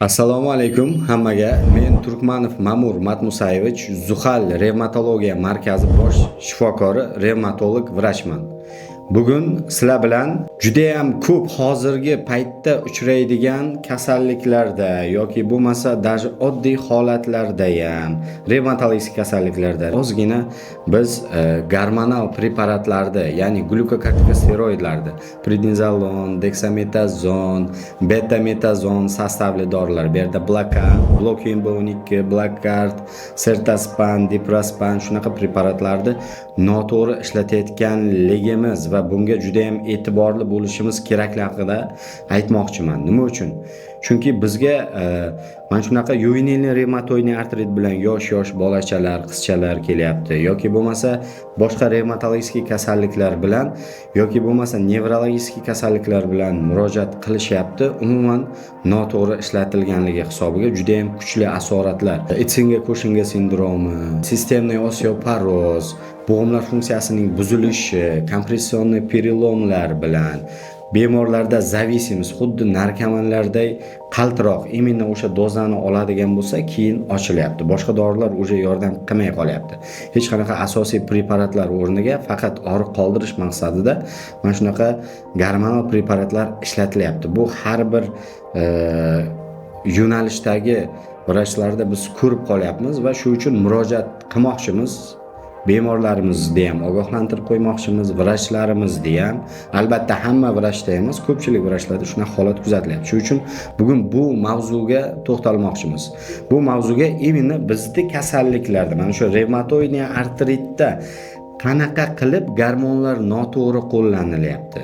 Assalomu alaykum hammaga. Men Turkmanov Ma'mur Matmusayevich, Zuhal Revmatologiya markazi bosh shifokori, revmatolog vrachman. Bugun sizlar bilan juda ham ko'p hozirgi paytda uchraydigan kasalliklarda yoki bo'lmasa даже oddiy holatlarda ham revmatologik kasalliklarda ozgina biz gormonal preparatlarda, ya'ni glukokortikosteroidlarda prednizolon, dexametazon, betametazon sostavli dorilar, bu yerda blokin B12, Blokart, Sertaspan, Diprospan shunaqa preparatlarni noto'g'ri ishlatayotganligimiz va bunga juda ham e'tiborli bo'lishimiz kerakli haqida aytmoqchiman. Nima uchun? Chunki bizga mana shunaqa yuvenilniy revmatoidniy artrit bilan yosh bolachalar, qizchalar kelyapti yoki bo'lmasa boshqa revmatologik kasalliklar bilan yoki bo'lmasa nevrologik kasalliklar bilan murojaat qilishyapti. Umuman noto'g'ri ishlatilganligi hisobiga juda ham kuchli asoratlar, Itsinga-Koshinga sindromi, sistemniy osteoporoz, bo'g'imlar funksiyasining buzilishi, kompressionniy perilomlar bilan bemorlarda zavisimist, xuddi narkomanlarday qaltiroq imенно o'sha dozani oladigan bo'lsa, keyin ochilyapti. Boshqa dorilar o'sha yordam qilmay qolyapti. Hech qanaqa asosiy preparatlar o'rniga faqat og'riq qoldirish maqsadida mana shunaqa gormonal preparatlar ishlatilyapti. Bu har bir yo'nalishdagi vrachlarda biz ko'rib qolyapmiz va shu uchun murojaat qilmoqchimiz. Bemorlarimizni ham ogohlantirib qo'ymoqchimiz, vrachlarimizni ham, albatta hamma vrachda emas, ko'pchilik vrachlarda shunaqa holat kuzatilyapti. Shuning uchun bugun bu mavzuga to'xtalmoqchimiz. Bu mavzuga imенно bizning kasalliklarda, mana shu revmatoidniy artritda qanaqa qilib gormonlar noto'g'ri qo'llanilyapti.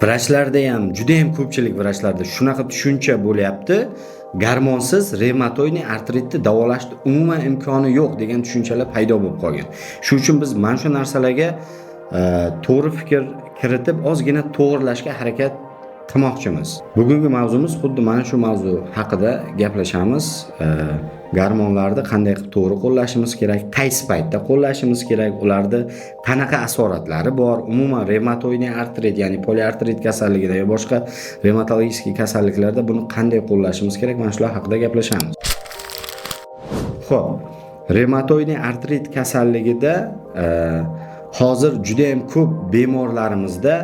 Vrachlarda ham, juda ham ko'pchilik vrachlarda shunaqa tushuncha bo'lyapti. Gormonsiz revmatoidniy artritni davolashning umuman imkoni yo'q degan tushunchalar paydo bo'lib qolgan. Shuning uchun biz mana shu narsalarga to'g'ri fikr kiritib, ozgina to'g'rilashga harakat qilmoqchimiz. Bugungi mavzumiz xuddi mana shu mavzu haqida gaplashamiz. Gormonlarni qanday qilib to'g'ri qo'llashimiz kerak, qaysi paytda qo'llashimiz kerak, ularda qanaqa asoratlari bor, umuman revmatoidniy artrit, ya'ni poliartrit kasalligida yoki boshqa revmatologik kasalliklarda buni qanday qo'llashimiz kerak, mana shular haqida gaplashamiz. Xo'p, revmatoidniy artrit kasalligida hozir juda ham ko'p bemorlarimizda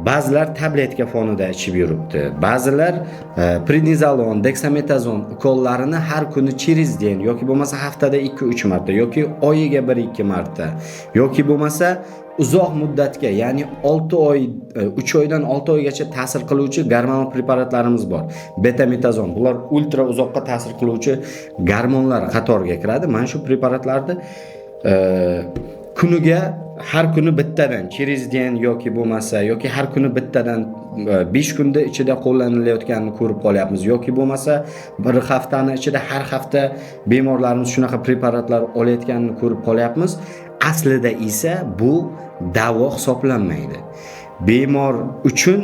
ba'zilar tabletka fonida ichib yuribdi. Ba'zilar prednizolon, dexametazon ukollarini har kuni через день yoki bo'lmasa haftada 2-3 marta yoki oyiga 1-2 marta yoki bo'lmasa uzoq muddatga, ya'ni 6 oy, 3 oydan 6 oygacha ta'sir qiluvchi gormonal preparatlarimiz bor. Betametazon, bular ultra uzoqqa ta'sir qiluvchi gormonlar qatoriga kiradi. Mana shu preparatlarni kuniga har kuni bittadan через день yoki bo'lmasa yoki har kuni bittadan 5 kunda ichida qo'llanilayotganini ko'rib qolyapmiz yoki bo'lmasa bir haftani ichida har hafta bemorlarimiz shunaqa preparatlar olayotganini ko'rib qolyapmiz. Aslida esa bu davo hisoblanmaydi. Bemor uchun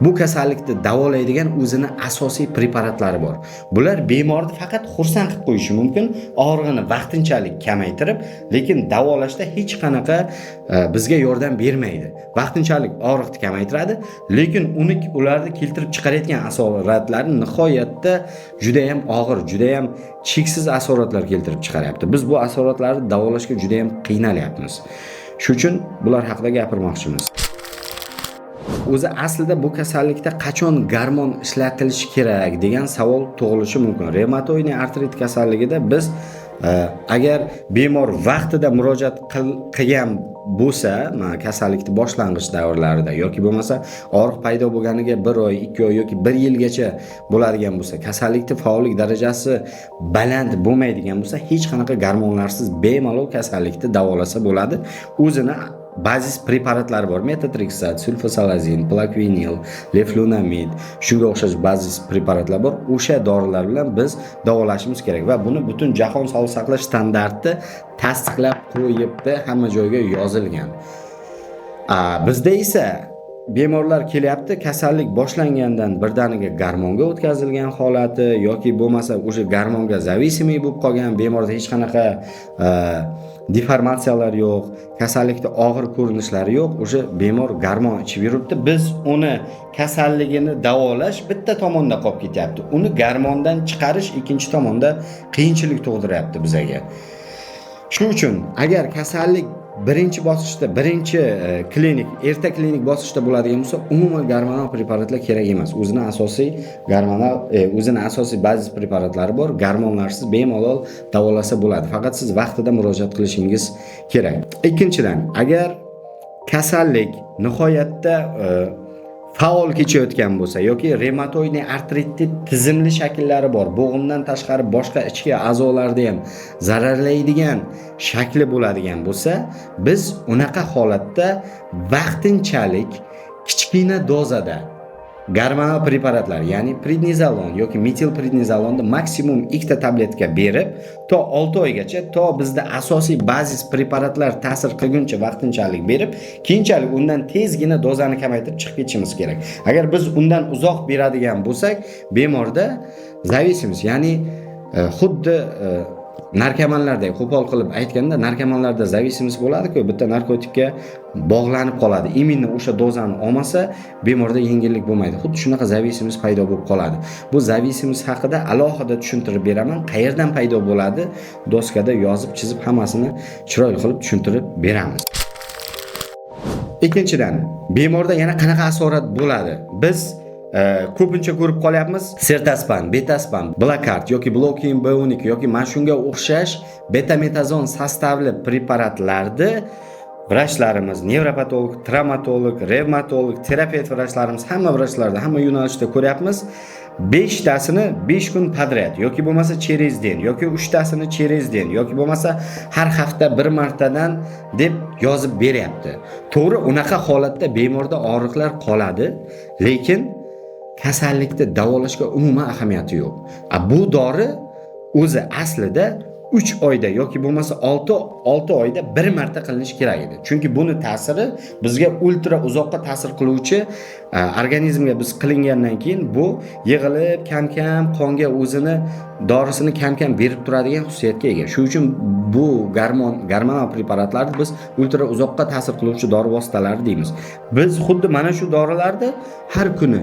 bu kasallikni davolaydigan o'zini asosiy preparatlari bor. Bular bemorni faqat xursand qilib qo'yishi mumkin, og'rig'ini vaqtinchalik kamaytirib, lekin davolashda hech qanaqa bizga yordam bermaydi. Vaqtinchalik og'riqni kamaytiradi, lekin ularni keltirib chiqarayotgan asoratlari nihoyatda juda ham og'ir, juda ham cheksiz asoratlar keltirib chiqaryapti. Biz bu asoratlarni davolashga juda ham qiynalyapmiz. Shuning uchun bular haqida gapirmoqchimiz. O'zi aslida bu kasallikda qachon gormon ishlatilishi kerak degan savol tug'ilishi mumkin. Revmatoidniy artrit kasalligida biz agar bemor vaqtida murojaat qilgan bo'lsa, kasallikning boshlang'ich davrlarida yoki bo'lmasa og'riq paydo bo'lganiga 1 oy, 2 oy yoki 1 yilgacha bo'ladigan bo'lsa, kasallikning faollik darajasi baland bo'lmaydigan bo'lsa, hech qanaqa gormonlarsiz bemalol kasallikni davolasa bo'ladi. O'zini bazis preparatlari bor. Metotrexat, sulfasalazin, plakvinil, leflunomid, shunga o'xshash bazis preparatlar bor. O'sha dorilar bilan biz davolashimiz kerak va buni butun jahon sog'liqni saqlash standarti tasdiqlab qo'yibdi, hamma joyga yozilgan. Bizda esa bemorlar kelyapti, kasallik boshlangandan birdaniga gormonga o'tkazilgan holati yoki bo'lmasa o'sha gormonga zavisimiy bo'lib qolgan, bemorda hech qanaqa deformatsiyalar yo'q, kasallikda og'ir ko'rinishlari yo'q, o'sha bemor gormon ichib yuribdi. Biz uni kasalligini davolash bitta tomonda qolib ketyapti. Uni gormondan chiqarish ikkinchi tomonda qiyinchilik tug'diryapti bizaga. Shuning uchun agar kasallik birinchi bosqichda, birinchi klinik, erta klinik bosqichda bo'ladigan bo'lsa, umuman gormonal preparatlar kerak emas. O'zining asosiy bazis preparatlari bor. Gormonlarsiz bemalol davolasa bo'ladi. Faqat siz vaqtida murojaat qilishingiz kerak. Ikkinchidan, agar kasallik nihoyatda faol kechayotgan bo'lsa yoki reumatoidniy artritni tizimli shakllari bor, bo'g'imdan tashqari boshqa ichki a'zolarda ham zararlaydigan shakli bo'ladigan bo'lsa, biz unaqa holatda vaqtinchalik kichkina dozada gormonal preparatlar, ya'ni prednizolon yoki metil prednizolonni maksimum 2 ta tabletka berib, to 6 oygacha, to bizda asosiy bazis preparatlar ta'sir qilguncha vaqtinchalik berib, keyinchalik undan tezgina dozani kamaytirib chiqib ketishimiz kerak. Agar biz undan uzoq beradigan bo'lsak, bemorda zavisimiz, ya'ni xuddi narkomanlardek, qo'pol qilib aytganda, narkomanlarda zavisimiz bo'ladi-ku, bitta narkotikka bog'lanib qoladi. Imminni o'sha dozani olmasa, bemorda yengillik bo'lmaydi. Xuddi shunaqa zavisimiz paydo bo'lib qoladi. Bu zavisimiz haqida alohida tushuntirib beraman. Qayerdan paydo bo'ladi? Doskada yozib, chizib, hammasini chiroyli qilib tushuntirib beramiz. Ikkinchidan, bemorda yana qanaqa asorat bo'ladi? Biz ko'pincha ko'rib qolyapmiz, sertaspan, betaspan, blokard yoki blokin B12 yoki mana shunga o'xshash betametazon sostavli preparatlarni vrachlarimiz, nevropatolog, travmatolog, revmatolog, terapevt vrachlarimiz, hamma vrachlarda, hamma yo'nalishda ko'ryapmiz. 5 tasini 5 kun podrяд yoki bo'lmasa через день yoki 3 tasini через день yoki bo'lmasa har hafta bir martadan deb yozib beryapti. To'g'ri, unaqa holatda bemorda og'riqlar qoladi, lekin kasallikni davolashga umuman ahamiyati yo'q. Bu dori o'zi aslida 3 oyda yoki bo'lmasa 6 oyda bir marta qilinishi kerak edi. Chunki buni ta'siri bizga ultra uzoqqa ta'sir qiluvchi, organizmga biz qilingandan keyin bu yig'ilib kam-kam qonga o'zini dorisini kam-kam berib turadigan xususiyatga ega. Shuning uchun bu gormonal preparatlarni biz ultra uzoqqa ta'sir qiluvchi dori vositalari deymiz. Biz xuddi mana shu dorilarni har kuni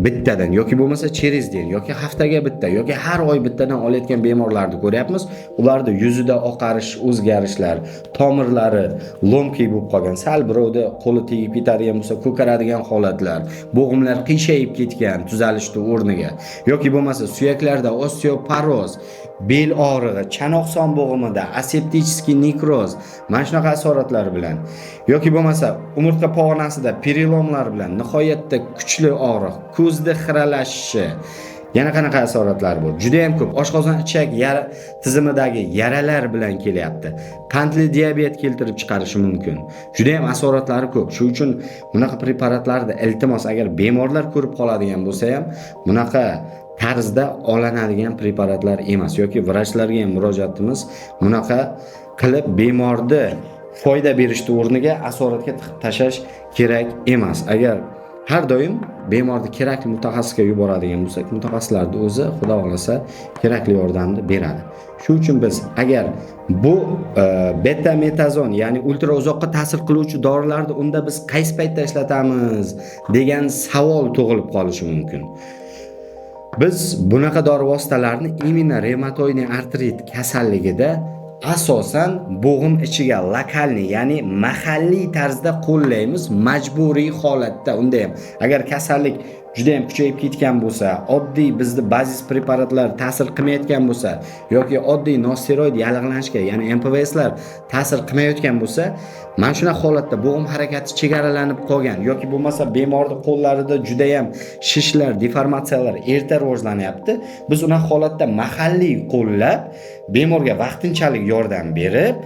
bittadan yoki bo'lmasa через день yoki haftaga bitta yoki har oy bittadan olayotgan bemorlarni ko'ryapmiz. Ularda yuzida oqarish, o'zgarishlar, tomirlari lomkiy bo'lib qolgan, sal birovda qo'li tegib ketadigan bo'lsa ko'karadigan holatlar, bo'g'imlar qiyshayib ketgan tuzalishni o'rniga yoki bo'lmasa suyaklarda osteoporoz, bel og'rig'i, chanoq son bo'g'imida aseptichskiy nekroz, mana shunaqa asoratlar bilan yoki bo'lmasa umurtqa pog'onasida perilomlar bilan nihoyatda kuchli og'riq, ko'zda xiralashishi, yana qanaqa asoratlar bor. Juda ham ko'p. Oshqozon ichak tizimidagi yaralar bilan kelyapti. Qandli diabet keltirib chiqarishi mumkin. Juda ham asoratlari ko'p. Shuning uchun bunaqa preparatlarni iltimos agar bemorlar ko'rib qoladigan bo'lsa ham, bunaqa tarzda olinadigan preparatlar emas yoki vrachlarga ham murojaatimiz bunaqa qilib bemorni foyda berishni o'rniga asoratga tashlash kerak emas. Agar har doim bemorni kerakli mutaxassisga yuboradigan bo'lsak, mutaxassislarning o'zi xudo xolasa kerakli yordamni beradi. Shuning uchun biz agar bu betametazon, ya'ni ultra uzoqqa ta'sir qiluvchi dorilarni unda biz qaysi paytda ishlatamiz degan savol tug'ilib qolishi mumkin. Biz bunaqa dori vositalarini imminno revmatoidniy artrit kasalligida asosan bo'g'im ichiga lokalniy, ya'ni mahalliy tarzda qo'llaymiz, majburiy holatda. Unda ham agar kasallik juda ham kuchayib ketgan bo'lsa, oddiy bizda bazis preparatlar ta'sir qilmayotgan bo'lsa yoki oddiy nosteroid yallig'lanishga, ya'ni MPVSlar ta'sir qilmayotgan bo'lsa, mana shunaqa holatda bo'g'im harakati chegaralanib qolgan yoki bo'lmasa bemorning qo'llarida juda ham shishlar, deformatsiyalar erta rivojlanyapti. Biz unaqa holatda mahalliy qo'llab, bemorga vaqtinchalik yordam berib,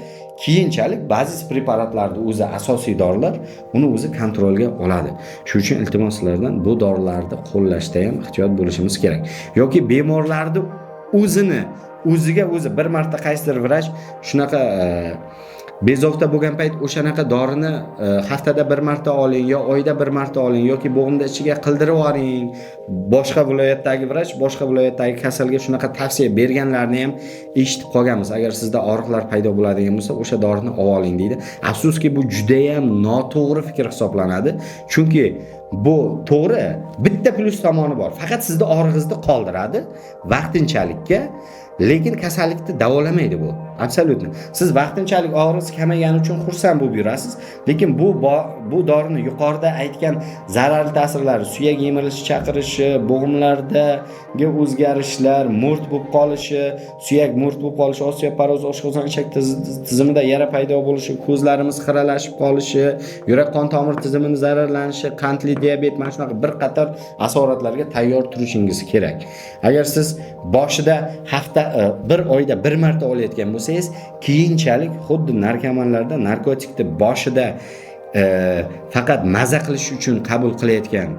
keyinchalik bazis preparatlarning o'zi asosiy dorilar uni o'zi kontrolga oladi. Shuning uchun iltimos sizlardan bu dorilarni qo'llashda ham ehtiyot bo'lishimiz kerak. Yoki bemorlarning o'ziga o'zi bir marta qaysidir vrach shunaqa Bezovta bo'lgan payt o'shanaqa dorini haftada bir marta oling yo oyda bir marta oling yoki bo'g'imda ichiga qildirib yuboring. Boshqa viloyatdagi vrach, boshqa viloyatdagi kasalga shunaqa tavsiya berganlarni ham eshitib qolganmiz. Agar sizda og'riqlar paydo bo'ladigan bo'lsa, o'sha dorini olib oling deydi. Afsuski bu juda ham noto'g'ri fikr hisoblanadi. Chunki bu to'g'ri, bitta plus tomoni bor. Faqat sizda og'rig'ingizni qoldiradi vaqtinchalikka. Lekin kasallikni davolamaydi bu. Absolutni. Siz vaqtinchalik og'riqingiz kamaygani uchun xursand bo'lib yurasiz, lekin bu dorini yuqorida aytgan zararli ta'sirlari, suyak yemirishi, chaqirishi, bo'g'imlardagi o'zgarishlar, mo'rt bo'lib qolishi, suyak mo'rt bo'lib qolishi, osteoporoz, oshqozon ichak tizimida yara paydo bo'lishi, ko'zlarimiz xiralashib qolishi, yurak qon tomir tizimining zararlanishi, qandli diabet, mana shunaqa bir qator asoratlarga tayyor turishingiz kerak. Agar siz boshida hafta bir oyda bir marta olayotgan bo'lsangiz, keyinchalik xuddi narkomanlarda narkotikni boshida faqat maza qilish uchun qabul qilayotgan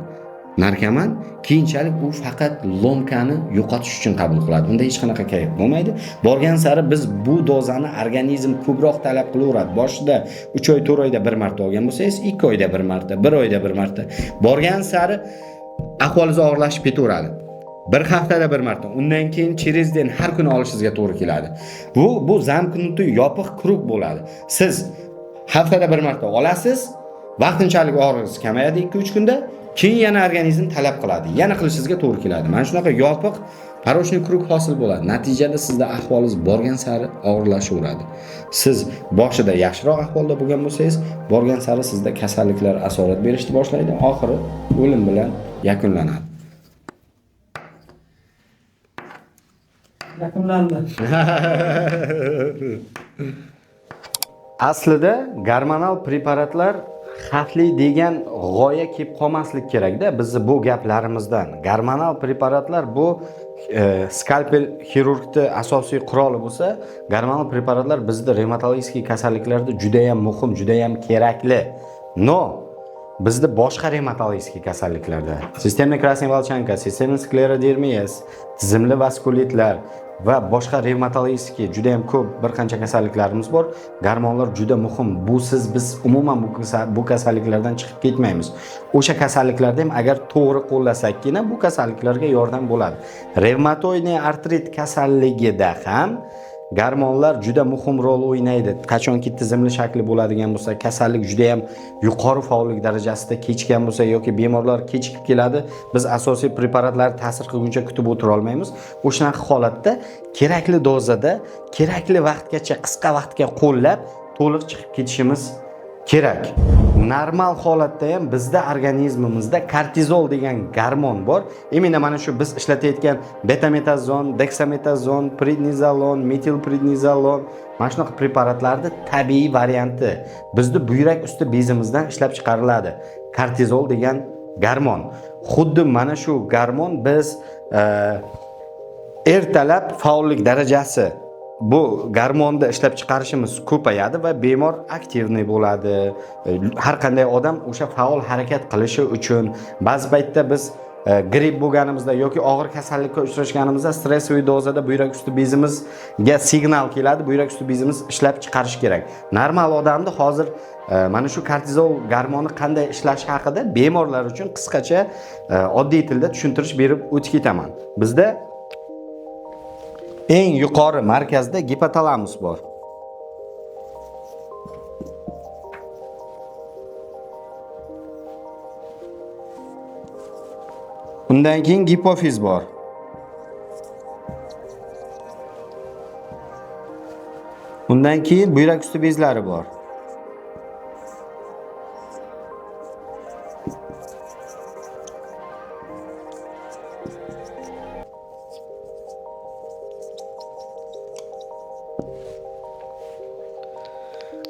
narkoman keyinchalik u faqat lomkani yo'qotish uchun qabul qiladi. Unda hech qanaqa kayf bo'lmaydi. Borgan sari biz bu dozani organizm ko'proq talab qilaveradi. Boshida 3 oy, 4 oyda bir marta olgan bo'lsangiz, 2 oyda bir marta, 1 oyda bir marta. Borgan sari ahvolingiz og'irlashib ketaveradi. Bir haftada bir marta, undan keyin cherezdin har kuni olishingizga to'g'ri keladi. Bu zamknuti yopiq krug bo'ladi. Siz haftada bir marta olasiz, vaqtinchalik og'rig'ingiz kamayadi 2-3 kunda, keyin yana organizm talab qiladi, yana qilishingizga to'g'ri keladi. Mana shunaqa yopiq parochniy krug hosil bo'ladi. Natijada sizda ahvolingiz borgan sari og'irlashaveradi. Siz boshida yaxshiroq ahvolda bo'lgan bo'lsangiz, borgan sari sizda kasalliklar asorat berishni boshlaydi, oxiri o'lim bilan yakunlanadi. Aslida gormonal preparatlar xavfli degan g'oya kelib qolmaslik kerak-da bizni bu gaplarimizdan. Gormonal preparatlar bu skalpel xirurgning asosiy quroli bo'lsa, gormonal preparatlar bizda revmatologik kasalliklarda juda ham muhim, juda ham kerakli. Bizda boshqa revmatologik kasalliklarda sistemli krasniy volchanka, sistemli sklerodermiyas, tizimli vaskulitlar va boshqa revmatologik juda ham ko'p bir qancha kasalliklarimiz bor. Gormonlar juda muhim. Biz umuman bu kasalliklardan chiqib ketmaymiz. O'sha kasalliklarda ham agar to'g'ri qo'llasakkina bu kasalliklarga yordam bo'ladi. Revmatoidniy artrit kasalligida ham gormonlar juda muhim rol o'ynaydi. Qachonki tizimli shakli bo'ladigan bo'lsa, kasallik juda ham yuqori faollik darajasida kechgan bo'lsa yoki bemorlar kechikib keladi, biz asosiy preparatlar ta'sir qilguncha kutib o'tira olmaymiz. O'shanaqa holatda kerakli dozada, kerakli vaqtgacha, qisqa vaqtga qo'llab, to'liq chiqib ketishimiz kerak. Normal holatda ham bizda organizmimizda kortizol degan gormon bor. Imенно mana shu biz ishlatayotgan betametazon, deksametazon, prednizolon, metilprednizolon mana shunaqa preparatlarda tabiiy varianti. Bizda buyrak usti bezimizdan ishlab chiqariladi. Kortizol degan gormon. Xuddi mana shu gormon biz ertalab faollik darajasi bu gormonni ishlab chiqarishimiz ko'payadi va bemor aktivniy bo'ladi. Har qanday odam o'sha faol harakat qilishi uchun ba'zi paytda biz gripp bo'lganimizda yoki og'ir kasallikka uchrashganimizda stressiy dozada buyrak usti bezimizga signal keladi. Buyrak usti bezimiz ishlab chiqarish kerak. Normal odamda hozir mana shu kortizol gormoni qanday ishlashi haqida bemorlar uchun qisqacha oddiy tilda tushuntirish berib o'tib ketaman. Bizda eng yuqori markazda gipotalamus bor. Undan keyin gipofiz bor. Undan keyin buyrak usti bezlari bor.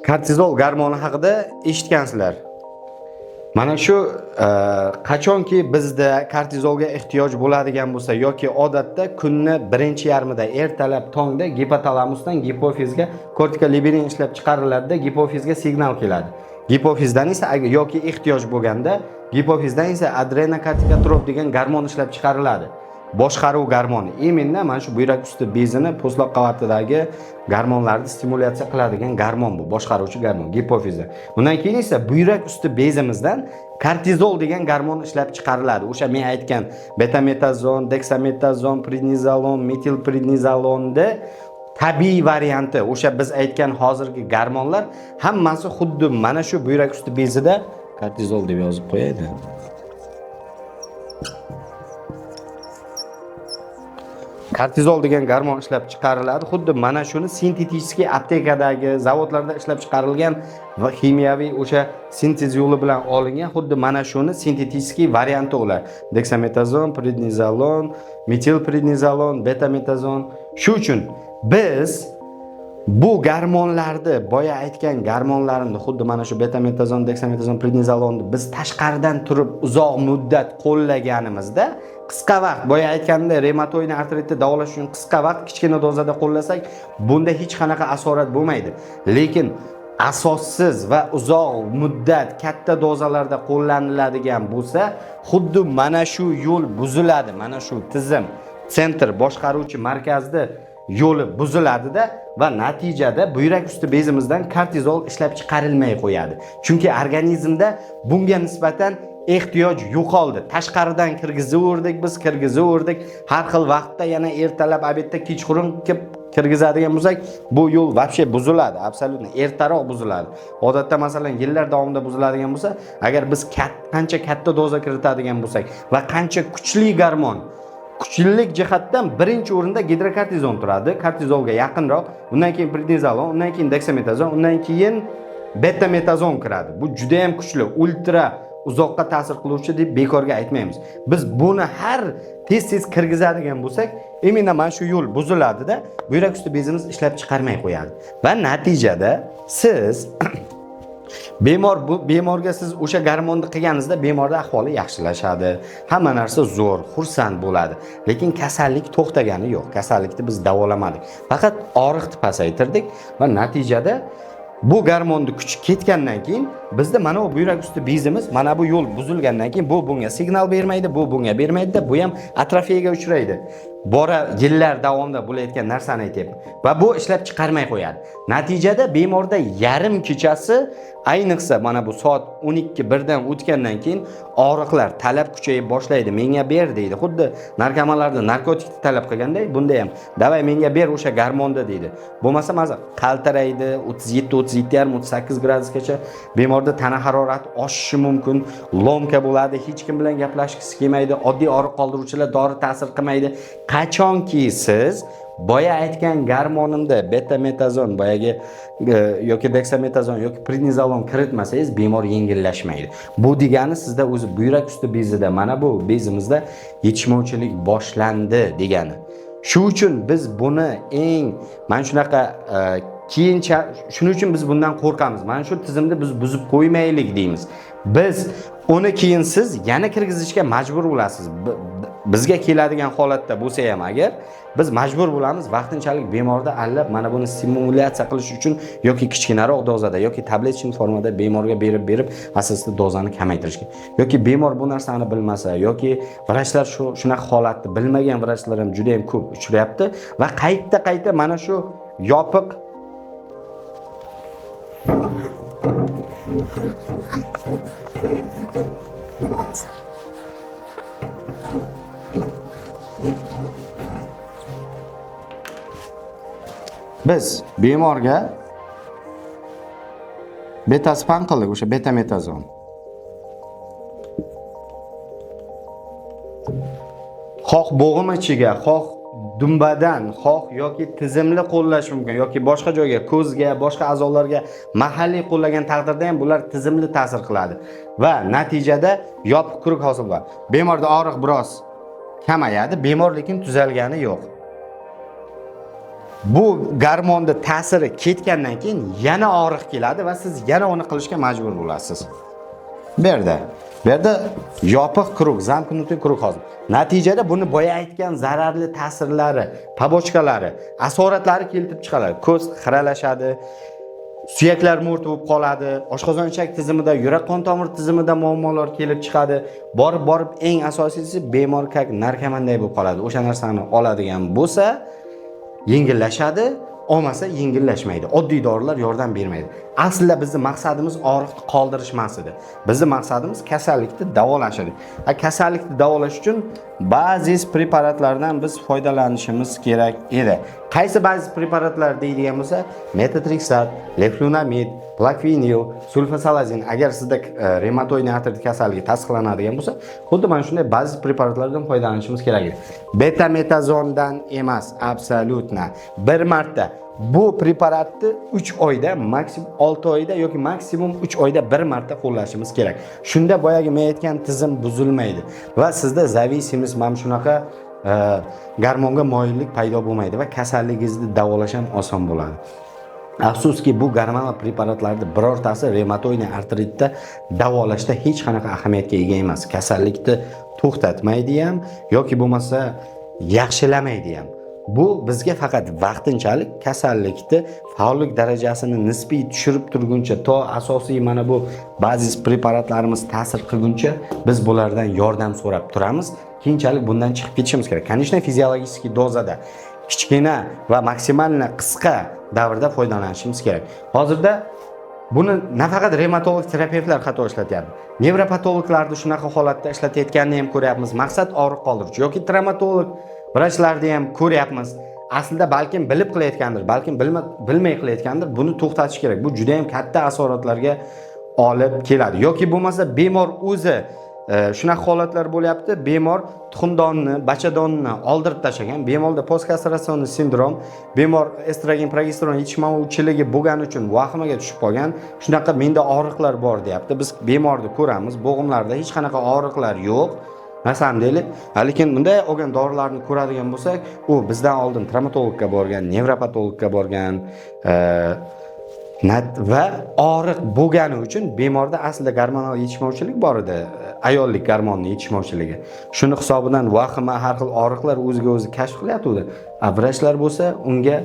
Kortizol gormoni haqida eshitgansizlar. Mana shu qachonki bizda kortizolga ehtiyoj bo'ladigan bo'lsa yoki odatda kunni birinchi yarmida ertalab tongda gipotalamusdan gipofizga kortikoliberin ishlab chiqariladi, gipofizga signal keladi. Gipofizdan esa yoki ehtiyoj bo'lganda gipofizdan esa adrenokortikotrop degan gormon ishlab chiqariladi. boshqaruv garmoni. Imенно mana shu buyrak usti bezini po'stloq qavatidagi garmonlarni stimulyatsiya qiladigan garmon bu, boshqaruvchi garmon, gipofiza. Undan keyin esa buyrak usti bezimizdan kortizol degan garmon ishlab chiqariladi. O'sha men aytgan betametazon, deksametazon, prednizolon, metilprednizolonni tabiiy varianti, o'sha biz aytgan hozirgi garmonlar hammasi xuddi mana shu buyrak usti bezida kortizol deb yozib qo'yaydi. Kortizol degan garmon ishlab chiqariladi. Xuddi mana shuni sintetik aptekadagi, zavodlarda ishlab chiqarilgan va kimyoviy o'sha sintez yo'li bilan olingan xuddi mana shuni sintetik varianti ular. Deksametazon, prednizolon, metilprednizolon, betametazon. Shu uchun biz bu garmonlarni, boya aytgan garmonlarni xuddi mana shu betametazon, deksametazon, prednizolonni biz tashqaridan turib uzoq muddat qo'llaganimizda, qisqa vaqt, boya aytganda reumatoid artritni davolash uchun qisqa vaqt kichkina dozada qo'llasak, bunda hech qanaqa asorat bo'lmaydi. Lekin asossiz va uzoq muddat katta dozalarda qo'llaniladigan bo'lsa, xuddi mana shu yo'l buziladi, mana shu tizim, sentr boshqaruvchi markazda yo'li buziladi-da va natijada buyrak usti bezimizdan kortizol ishlab chiqarilmay qo'yadi. Chunki organizmda bunga nisbatan ehtiyoj yo'qoldi. Tashqaridan kirgizaverdik, biz kirgizaverdik. Har xil vaqtda yana ertalab, obedda, kechqurun kirgizadigan bo'lsak, bu yo'l vobshe buziladi, absolutno ertaroq buziladi. Odatda masalan yillar davomida buziladigan bo'lsa, agar biz qancha katta doza kiritadigan bo'lsak va qancha kuchli garmon, kuchlilik jihatdan birinchi o'rinda gidrokortizon turadi, kortizolga yaqinroq, undan keyin prednizolon, undan keyin deksametazon, undan keyin betametazon kiradi. Bu juda ham kuchli, ultra uzoqqa ta'sir qiluvchi deb bekorga aytmaymiz. Biz buni har tez kirgizadigan bo'lsak, imенно mana shu yo'l buziladi-da, buyrak usti bezimiz ishlab chiqarmay qo'yadi. Va natijada siz bemorga siz o'sha garmonni qilganingizda bemorda ahvoli yaxshilashadi. Hamma narsa zo'r, xursand bo'ladi. Lekin kasallik to'xtagani yo'q. Kasallikni biz davolamadik. Faqat og'riqni pasaytirdik va natijada bu garmonni kuchi ketgandan keyin bizda mana bu buyrak usti bezimiz mana bu yo'l buzilgandan keyin bu bunga signal bermaydi, bu bunga bermaydi, bu ham atrofiyaga uchraydi. Bora yillar davomida bo'layotgan narsani aytyapman. Va bu ishlab chiqarmay qo'yadi. Natijada bemorda yarim kechasi, ayniqsa mana bu soat 12-1 dan o'tgandan keyin og'riqlar talab kuchayib boshlaydi. Menga ber deydi. Xuddi narkomanlarda narkotikni talab qilganday, bunda ham davay menga ber o'sha garmonni deydi. Bo'lmasa maza qaltiraydi, 37-38 gradusgacha bemorda tana harorati oshishi mumkin, lomka bo'ladi, hech kim bilan gaplashgisi kelmaydi, oddiy og'riq qoldiruvchilar dori ta'sir qilmaydi. Qachonki siz boya aytgan garmonimda betametazon boyagi yoki deksametazon yoki prednizolon kiritmasangiz bemor yengillashmaydi. Bu degani sizda o'zi buyrak usti bezida mana bu bezimizda yetishmovchilik boshlandi degani. Shu uchun biz buni mana shunaqa keyincha shuning uchun biz bundan qo'rqamiz. Mana shu tizimni biz buzib qo'ymaylik deymiz. Biz uni keyin siz yana kirgizishga majbur bo'lasiz. Bizga keladigan holatda bo'lsa ham agar biz majbur bo'lamiz vaqtinchalik bemorda allab mana buni stimulyatsiya qilish uchun yoki kichkinaroq dozada yoki tabletchin formada bemorga berib asosida dozani kamaytirishga. Yoki bemor bu narsani bilmasa yoki vrachlar shunaqa holatni bilmagan vrachlar ham juda ham ko'p uchrayapti va qayta mana shu yopiq biz bemorga betaspan qildik, o'sha betametazon. Xoh bo'g'im ichiga, xoh dumbadan, xoh yoki tizimli qo'llash mumkin yoki boshqa joyga, ko'zga, boshqa a'zolarga mahalliy qo'llagan taqdirda ham bular tizimli ta'sir qiladi va natijada yopiq quruq hosil bo'ladi. Bemorda og'riq biroz kamayadi, bemor lekin tuzalgani yo'q. Bu garmonni ta'siri ketgandan keyin yana og'riq keladi va siz yana uni qilishga majbur bo'lasiz. Bu yerda yopiq quruq, zamknutый quruq hosil. Natijada buni boya aytgan zararli ta'sirlari, pobochkalari, asoratlari keltirib chiqaradi. Ko'z xiralashadi, suyaklar mo'rt bo'lib qoladi, oshqozon ichak tizimida, yurak qon tomir tizimida muammolar kelib chiqadi. Borib eng asosiysi bemor kak narkomanday bo'lib qoladi. O'sha narsani oladigan bo'lsa yengillashadi, olmasa yengillashmaydi. Oddiy dorilar yordam bermaydi. Aslida bizning maqsadimiz og'riqni qoldirish emas edi. Bizning maqsadimiz kasallikni davolash edi. Kasallikni davolash uchun ba'zi preparatlardan biz foydalanishimiz kerak edi. Qaysi ba'zi preparatlar deydigan bo'lsa, metotrexat, leflunomid, plaquenil, sulfasalazin. Agar sizda reumatoid artrit kasalligi tasdiqlanadigan bo'lsa, xuddi mana shunday ba'zi preparatlardan foydalanishimiz kerak edi. Betametazondan emas, absolutna. Bir marta bu preparatni 3 oyda, maksimum 6 oyda yoki maksimum 3 oyda bir marta qo'llashimiz kerak. Shunda boyagi men aytgan tizim buzilmaydi va sizda zavisimist mana shunaqa gormonga moyillik paydo bo'lmaydi va kasalligingizni davolash ham oson bo'ladi. Afsuski bu gormonal preparatlarning birortasi reumatoid artritda davolashda hech qanaqa ahamiyatga ega emas. Kasallikni to'xtatmaydi ham yoki bo'lmasa yaxshilamaydi ham. Bu bizga faqat vaqtinchalik kasallikni faollik darajasini nisbiy tushirib turguncha, to asosiy mana bu ba'zi preparatlarimiz ta'sir qilguncha biz bulardan yordam so'rab turamiz. Keyinchalik bundan chiqib ketishimiz kerak. Конечно, fiziologik dozada kichkina va maksimalni qisqa davrda foydalanishimiz kerak. Hozirda buni nafaqat revmatolog terapevtlar xato ishlatyapti. Nevropatologlarni shunaqa holatda ishlatayotganini ham ko'ryapmiz. Maqsad og'riq qoldiruvchi yoki travmatolog vrachlarni ham ko'ryapmiz. Aslida balkim bilib qilayotgandir, balkim bilmay qilayotgandir. Buni to'xtatish kerak. Bu juda ham katta asoratlarga olib keladi. Yoki bo'lmasa bemor o'zi shunaqa holatlar bo'lyapti. Bemor tuxumdonni, bachadonni oldirib tashlagan. Bemorda postkastratsionni sindrom, bemor estrogen, progesteron yetishmovchiligi bo'lgani uchun vahimaga tushib qolgan. Shunaqa menda og'riqlar bor deyapti. Biz bemorni ko'ramiz, bo'g'imlarda hech qanaqa og'riqlar yo'q. Masalan deylik, lekin bunday olgan dorilarni ko'radigan bo'lsak, u bizdan oldin travmatologga borgan, nevropatologga borgan va og'riq bo'lgani uchun bemorda aslida gormonal yetishmovchilik bor edi, ayollik gormonni yetishmovchiligi. Shuni hisobidan vahima, har xil og'riqlar o'ziga o'zi kashf qilyapti. Vrachlar bo'lsa unga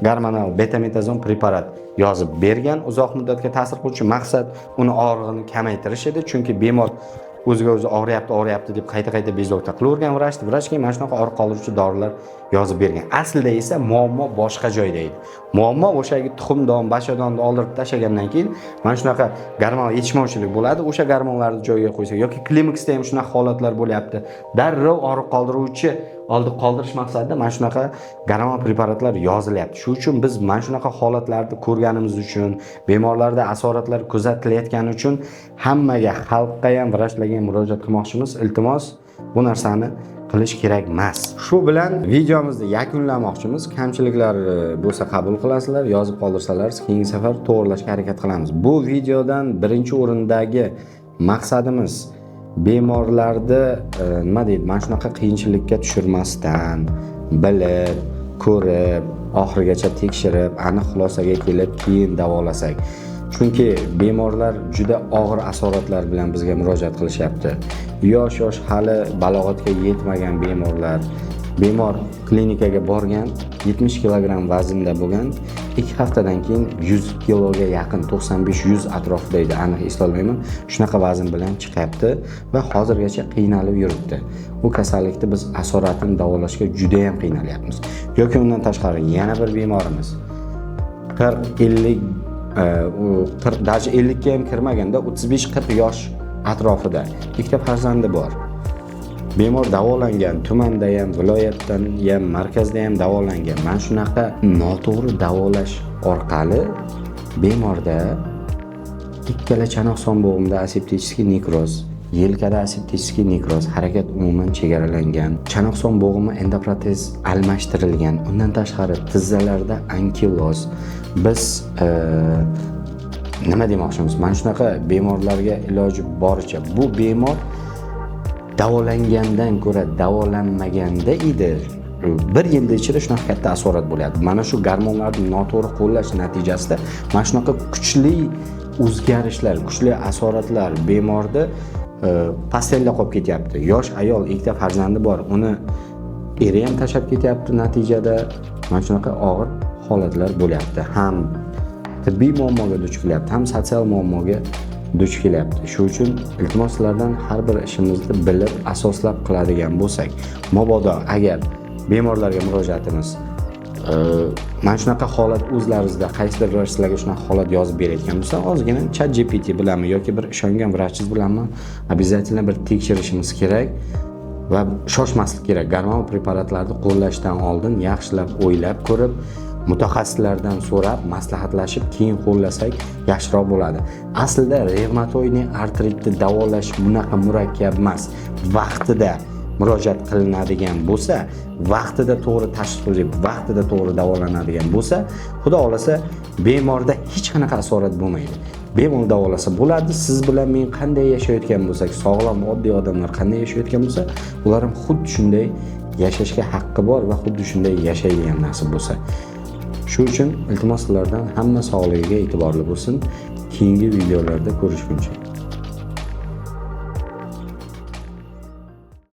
gormonal betametazon preparat yozib bergan, uzoq muddatga ta'sir qiluvchi. Maqsad uni og'rig'ini kamaytirish edi, chunki bemor o'ziga o'zi og'riyapti deb qayta bezovta qilavergan vrachga mana shunaqa og'riq qoldiruvchi dorilar yozib bergan. Aslida esa muammo boshqa joyda edi. Muammo o'shagi tuxumdon, bachadonni oldirib tashlagandan keyin mana shunaqa gormonal yetishmovchilik bo'ladi. O'sha gormonlarni joyiga qo'ysak yoki klimaksda ham shunaqa holatlar bo'lyapti. Darrov og'riq qoldiruvchi qoldirish maqsadida mana shunaqa gormonal preparatlar yozilyapti. Shuning uchun biz mana shunaqa holatlarni ko'rganimiz uchun, bemorlarda asoratlar kuzatilayotgani uchun hammaga, xalqqa ham, vrachlarga ham murojaat qilmoqchimiz. Iltimos, bu narsani qilish kerak emas. Shu bilan videomizni yakunlamoqchimiz. Kamchiliklar bo'lsa qabul qilasizlar, yozib qoldirsalar, keyingi safar to'g'rilashga harakat qilamiz. Bu videodan birinchi o'rindagi maqsadimiz bemorlarni nima deydi, mana shunaqa qiyinchilikka tushirmasdan, bilib, ko'rib, oxirigacha tekshirib, aniq xulosaga kelib, keyin davolasak. Chunki bemorlar juda og'ir asoratlar bilan bizga murojaat qilishyapti. Yosh hali balog'atga yetmagan bemor klinikaga borgan, 70 kg vaznda bo'lgan, 2 haftadan keyin 100 kiloga yaqin, 95-100 atrofida edi, aniq eslolmayman. Shunaqa vazn bilan chiqyapti va hozirgacha qiynalib yuribdi. Bu kasallikni biz asoratini davolashga juda ham qiynalyapmiz. Yoki undan tashqari yana bir bemorimiz 40-50 даже 50 ga ham kirmaganda 35-40 yosh atrofida ikkita farzandi bor. Bemor davolangan, tumanda ham, viloyatdan ham, markazda ham davolangan. Mana shunaqa noto'g'ri davolash orqali bemorda ikkala chanoq son bo'g'imida aseptichskiy nekroz, yelkada aseptichskiy nekroz, harakat umuman chegaralangan, chanoq son bo'g'imi endoprotez almashtirilgan. Undan tashqari tizzalarda ankiloz. Biz nima demoqchimiz? Mana shunaqa bemorlarga iloji boricha bu bemor davolangandan ko'ra davolanmaganda edi. Bir yilda ichida shunaqa katta asorat bo'lyapti. Mana shu gormonlarni noto'g'ri qo'llash natijasida mana shunaqa kuchli o'zgarishlar, kuchli asoratlar bemorda pastella qolib ketyapti. Yosh ayol, ikkita farzandi bor, uni eri ham tashlab ketyapti. Natijada mana shunaqa og'ir holatlar bo'lyapti. Ham tibbiy muammoga duch kelyapti, ham sotsial muammoga duch kelyapti. Shuning uchun iltimos sizlardan har bir ishimizni bilib, asoslab qiladigan bo'lsak, mabodo agar bemorlarga murojaatimiz mana shunaqa holat o'zlaringizda qaysidir vrach sizlarga shunaqa holat yozib berayotgan bo'lsa, ozgina ChatGPT bilanmi yoki bir ishongan vrachingiz bilanmi обязательно bir tekshirishimiz kerak va shoshmaslik kerak. Gormon preparatlarni qo'llashdan oldin yaxshilab o'ylab ko'rib, mutaxassislardan so'rab, maslahatlashib keyin qo'llasak yaxshiroq bo'ladi. Aslida revmatoidni artritni davolash bunaqa murakkab emas. Vaqtida murojaat qilinadigan bo'lsa, vaqtida to'g'ri tashxis qo'yilib, vaqtida to'g'ri davolanadigan bo'lsa, xudo xolasa bemorda hech qanaqa asorat bo'lmaydi. Bemalol davolasa bo'ladi. Siz bilan men qanday yashayotgan bo'lsak, sog'lom oddiy odamlar qanday yashayotgan bo'lsa, ular ham xuddi shunday yashashga haqqi bor va xuddi shunday yashaydigan nasib bo'lsa. Shuning uchun iltimos sizlardan hamma sog'ligiga e'tiborli bo'lsin. Keyingi videolarda ko'rishguncha